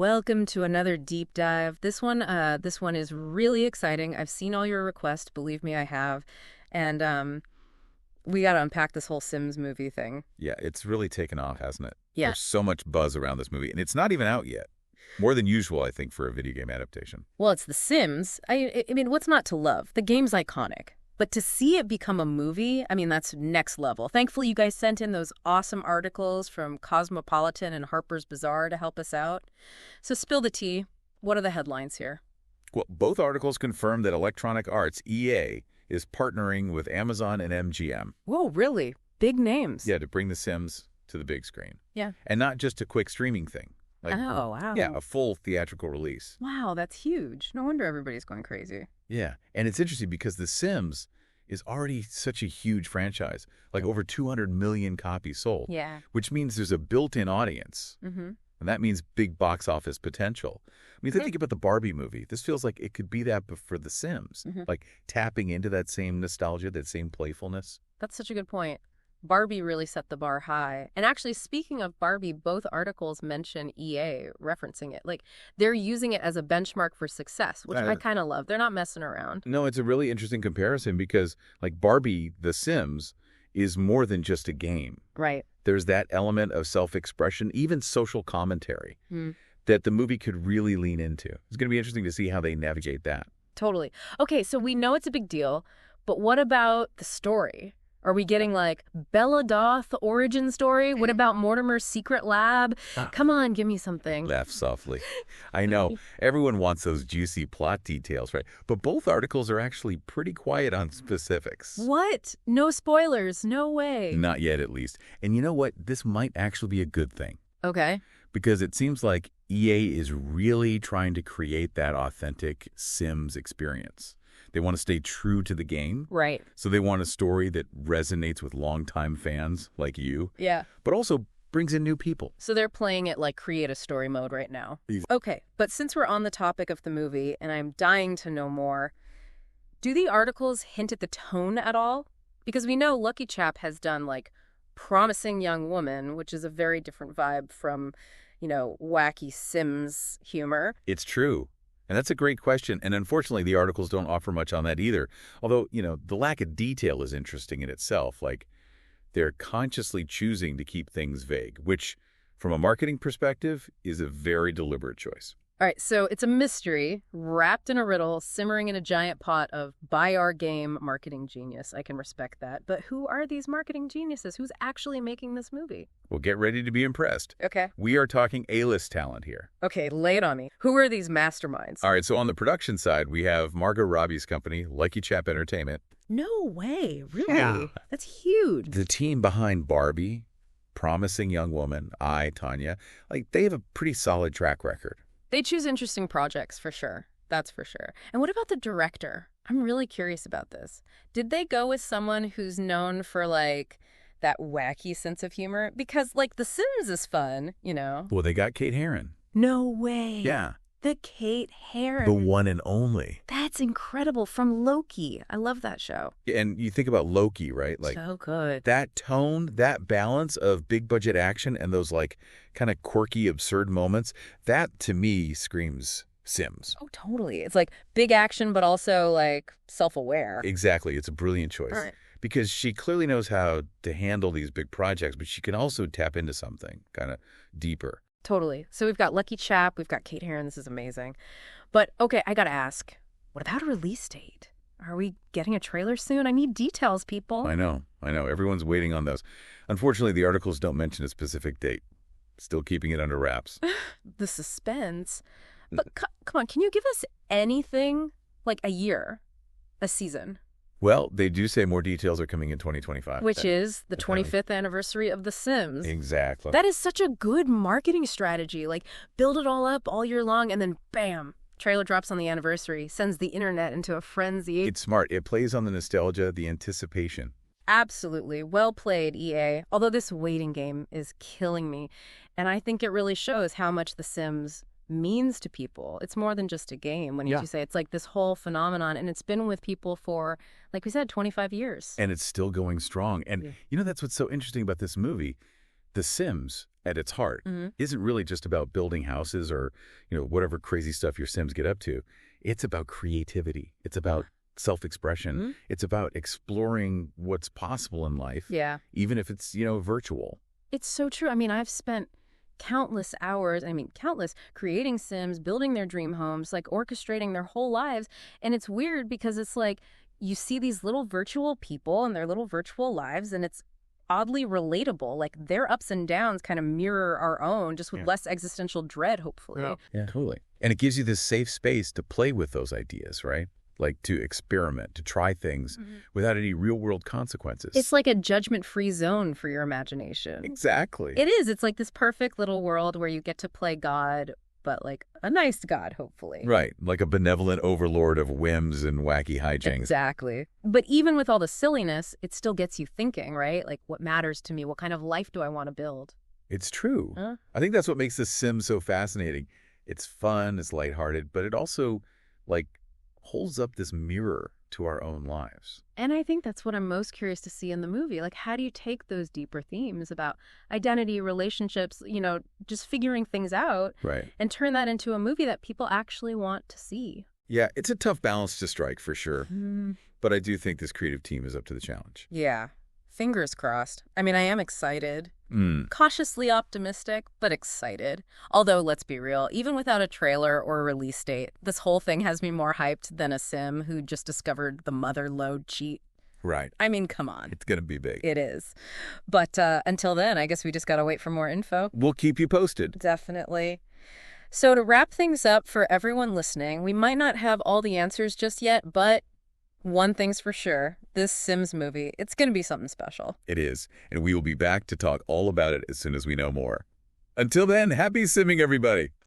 Welcome to another deep dive. This one is really exciting. I've seen all your requests, believe me, I have. And we got to unpack this whole Sims movie thing. Yeah, it's really taken off, hasn't it? Yeah. There's so much buzz around this movie, and it's not even out yet. More than usual, I think, for a video game adaptation. Well, it's The Sims. I mean, what's not to love? The game's iconic. But to see it become a movie, I mean, that's next level. Thankfully, you guys sent in those awesome articles from Cosmopolitan and Harper's Bazaar to help us out. So spill the tea. What are the headlines here? Well, both articles confirm that Electronic Arts, EA, is partnering with Amazon and MGM. Whoa, really? Big names. Yeah, to bring The Sims to the big screen. Yeah. And not just a quick streaming thing. Oh, wow. Yeah, a full theatrical release. Wow, that's huge. No wonder everybody's going crazy. Yeah, and it's interesting because The Sims is already such a huge franchise, like over 200 million copies sold. Yeah. Which means there's a built-in audience. Mm-hmm. And that means big box office potential. I mean, think about the Barbie movie. This feels like it could be that but for The Sims, like tapping into that same nostalgia, that same playfulness. That's such a good point. Barbie really set the bar high. And actually, speaking of Barbie, both articles mention EA referencing it. Like, they're using it as a benchmark for success, which I kind of love. They're not messing around. No, it's a really interesting comparison because, like, Barbie, The Sims is more than just a game. Right. There's that element of self-expression, even social commentary, that the movie could really lean into. It's going to be interesting to see how they navigate that. Totally. Okay, so we know it's a big deal, but what about the story? Are we getting like Bella Doth origin story? What about Mortimer's secret lab? Come on, give me something. Laugh softly. I know. Everyone wants those juicy plot details, right? But both articles are actually pretty quiet on specifics. What? No spoilers. No way. Not yet, at least. And you know what? This might actually be a good thing. Okay. Because it seems like EA is really trying to create that authentic Sims experience. They want to stay true to the game. Right. So they want a story that resonates with longtime fans like you. Yeah. But also brings in new people. So they're playing it like create a story mode right now. Okay, but since we're on the topic of the movie and I'm dying to know more, do the articles hint at the tone at all? Because we know Lucky Chap has done like Promising Young Woman, which is a very different vibe from, wacky Sims humor. It's true. And that's a great question. And unfortunately, the articles don't offer much on that either. Although, the lack of detail is interesting in itself. Like, they're consciously choosing to keep things vague, which, from a marketing perspective, is a very deliberate choice. All right, so it's a mystery wrapped in a riddle, simmering in a giant pot of buy our game marketing genius. I can respect that. But who are these marketing geniuses? Who's actually making this movie? Well, get ready to be impressed. Okay. We are talking A-list talent here. Okay, lay it on me. Who are these masterminds? All right, so on the production side, we have Margot Robbie's company, Lucky Chap Entertainment. No way, really? Yeah. That's huge. The team behind Barbie, Promising Young Woman, Tanya, they have a pretty solid track record. They choose interesting projects, for sure. That's for sure. And what about the director? I'm really curious about this. Did they go with someone who's known for, that wacky sense of humor? Because, The Sims is fun, Well, they got Kate Herron. No way. Yeah. The Kate Herron. The one and only. That's incredible. From Loki. I love that show. And you think about Loki, right? So good. That tone, that balance of big budget action and those kind of quirky, absurd moments, that to me screams Sims. Oh, totally. It's big action, but also self-aware. Exactly. It's a brilliant choice. All right. Because she clearly knows how to handle these big projects, but she can also tap into something kind of deeper. Totally. So we've got Lucky Chap, we've got Kate Herron. This is amazing. But, okay, I got to ask, what about a release date? Are we getting a trailer soon? I need details, people. I know. Everyone's waiting on those. Unfortunately, the articles don't mention a specific date. Still keeping it under wraps. The suspense. But come on, can you give us anything like a year, a season? Well, they do say more details are coming in 2025. Which is the 25th anniversary of The Sims. Exactly. That is such a good marketing strategy. Build it all up all year long and then bam, trailer drops on the anniversary, sends the internet into a frenzy. It's smart. It plays on the nostalgia, the anticipation. Absolutely. Well played, EA. Although this waiting game is killing me. And I think it really shows how much The Sims means to people. It's more than just a game. When you say it's this whole phenomenon, and it's been with people for, like we said, 25 years. And it's still going strong. And that's what's so interesting about this movie. The Sims at its heart, Mm-hmm. isn't really just about building houses or, whatever crazy stuff your Sims get up to. It's about creativity. It's about self-expression. Mm-hmm. It's about exploring what's possible in life, Yeah. even if it's, virtual. It's so true. I mean, I've spent countless hours, creating Sims, building their dream homes, like orchestrating their whole lives. And it's weird because it's like you see these little virtual people and their little virtual lives, and it's oddly relatable. Like their ups and downs kind of mirror our own, just with less existential dread, hopefully. Yeah, totally. And it gives you this safe space to play with those ideas, right? Like to experiment, to try things without any real-world consequences. It's like a judgment-free zone for your imagination. Exactly. It is. It's like this perfect little world where you get to play God, but like a nice God, hopefully. Right. Like a benevolent overlord of whims and wacky hijinks. Exactly. But even with all the silliness, it still gets you thinking, right? Like, what matters to me? What kind of life do I want to build? It's true. I think that's what makes The Sims so fascinating. It's fun, it's lighthearted, but it also, holds up this mirror to our own lives. And I think that's what I'm most curious to see in the movie. Like, how do you take those deeper themes about identity, relationships, just figuring things out, Right. and turn that into a movie that people actually want to see? Yeah, it's a tough balance to strike for sure. But I do think this creative team is up to the challenge. Yeah. Fingers crossed. I mean, I am excited. Cautiously optimistic, but excited. Although, let's be real, even without a trailer or a release date, this whole thing has me more hyped than a Sim who just discovered the mother load cheat. Right. I mean, come on. It's going to be big. It is. But until then, I guess we just got to wait for more info. We'll keep you posted. Definitely. So to wrap things up for everyone listening, we might not have all the answers just yet, but one thing's for sure, this Sims movie, it's going to be something special. It is, and we will be back to talk all about it as soon as we know more. Until then, happy simming, everybody.